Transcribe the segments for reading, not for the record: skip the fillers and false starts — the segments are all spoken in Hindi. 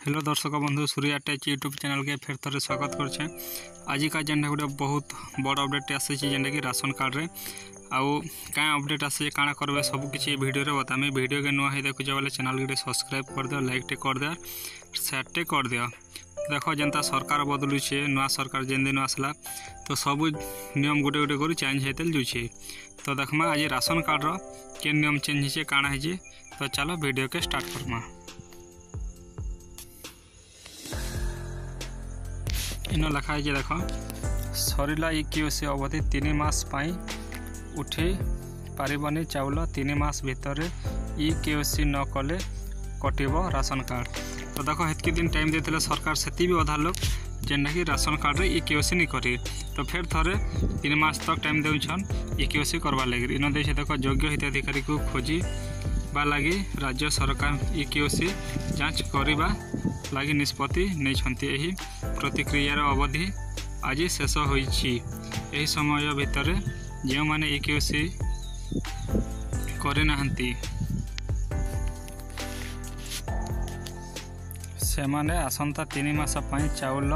हेलो दर्शक बंधु सूर्या टेक यूट्यूब चैनल के फिर थे स्वागत करछे। आज का जेनटा गोटे बहुत बड़ अपडेट आसी जेनटा कि राशन कार्ड रे आउ क्या अपडेट आसी काଣା करबे सब किसी वीडियो रे बतामी। वीडियो के नुआ ही देखुचे बोले चैनल के सब्सक्राइब कर दियो, लाइक टे कर दियो, शेयर टे कर दियो। देखो जनता सरकार बदलुचे, नुआ सरकार जेन दिन आसला तो सब नियम गोटे गोटे कर चेंज होते जुचे। तो देखमा आज राशन कार्ड रो के नियम चेंज होचे काଣା है। तो चलो वीडियो के स्टार्ट करमा। इन लिखा है देख सरला इक्यूसी अवधि 3 मास उठे पारिबनी चाउल 3 मास भितर इक्यूसी न कले कटिब राशन कार्ड। तो देखो हेतकी दिन टाइम देते सरकार से भी अधा लोग जेनटा कि राशन कार्ड रे इक्यूसी नहीं करी। तो फिर थरे 3 मास तक टाइम देउछन इक्यूसी करवा लगी। इन देश देखो योग्य हिताधिकारी को खोजी बा लगी राज्य सरकार इक्यूसी जांच करवा लगी निष्पत्ति नहीं। प्रतिक्रियार अवधि आज शेष होइछि। एही समय भितर जो माने इक्यूसी करे नाहंती से माने आसंता 3 मास चाउल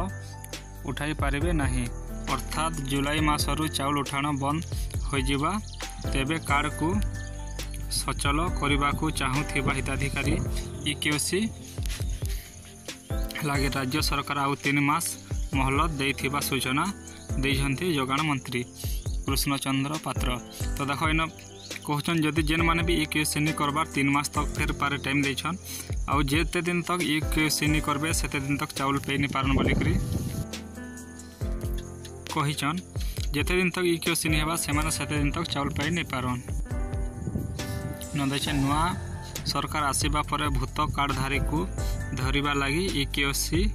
उठाई पारिबे नहीं। अर्थात जुलाई मासरू चाउल उठाण बंद हो जिबा। तेबे कार्ड को सचल करने को चाहूथिबा हिताधिकारी इक्यूसी लगे राज्य सरकार आउ 3 मास मोहलत देथिबा सूचना देइछन्ति जोगाण मंत्री कृष्णचंद्र पात्र। तो देखो इन कहचन जदि जेन माने भी इक्यूसी नहीं करबार 3 मास तक फिर पारे टाइम देइछन आउ जेते दिन तक इक्यूसी नहीं करबे सेते दिन तक चाउल पे नहीं पारन बोली करी कहिछन। जेते दिन तक इक्यूसी नहीं हेबा से माने सेते दिन तक चाउल पे नहीं पारन। न देखे नुआ सरकार आसीबा परे भूत कार्डधारी को धरिबा लगी इक्यूसी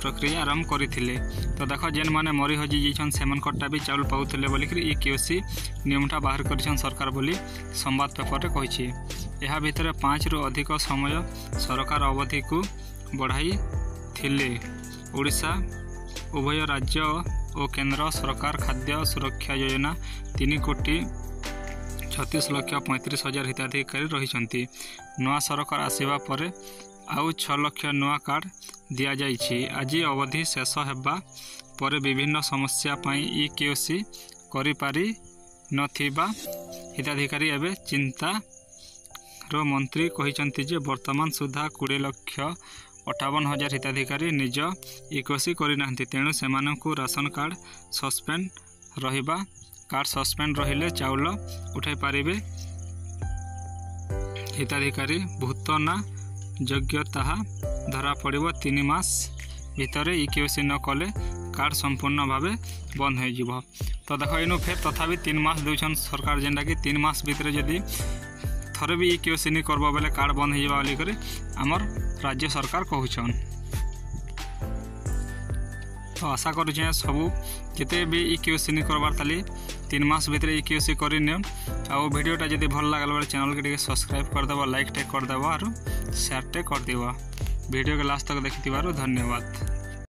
प्रक्रिया आरंभ करथिले। तो देखो जेन माने मरी हजी जइछन सेमन कट्टा भी चाउल पाउथिले बोली करी इक्यूसी नियमटा बाहर करिछन सरकार बोली संवाद पेपर रे कहिछि। एहा भितर 5 रु अधिक समय सरकार अवधि को बढ़ाई थिले। ओडिशा उभय राज्य और केंद्र सरकार खाद्य सुरक्षा योजना 3,36,35,000 हिताधिकारी रही। नुआ सरकार आसीबा परे आउ 6 लाख नुआ कार्ड दिया जाइछि। आज अवधि शेष हेबा परे विभिन्न समस्या पाई इक्यूसी करि पारि नथिबा हिताधिकारी एबे चिंता रो मंत्री कहिसंति जे वर्तमान सुधा 20,58,000 हिताधिकारी निज इक्यूसी करि नाहंति। तेणु सेमानकु राशन कार्ड सस्पेंड रहिबा। कार्ड सस्पेंड रहिले चाउल उठाई पारिबे हिताधिकारी भूत ना योग्यता धरा पड़िबो। 3 मास भितर इक्यूसी न कले कार्ड संपूर्ण भावे बंद हो जिवो। तो देखो इनु फिर तथापि 3 मास देउछन सरकार जेनटा कि 3 मास भितर जदि थरे भी इक्यूसी नहीं करबो बेले कार्ड बंद हो जिबा बोली करे हमर राज्य सरकार कहउछन। तो आशा करूँ सबू जिते भी इक्यूसी नहीं करबार ताली 3 मास भितर इक्यूसी करनी। आउ वीडियोटा जब भल लगा बोले चैनल के सब्सक्राइब करदेव, लाइक टे करदेव और शेयर टे करदेव। वीडियो के लास्ट तक देखि धन्यवाद।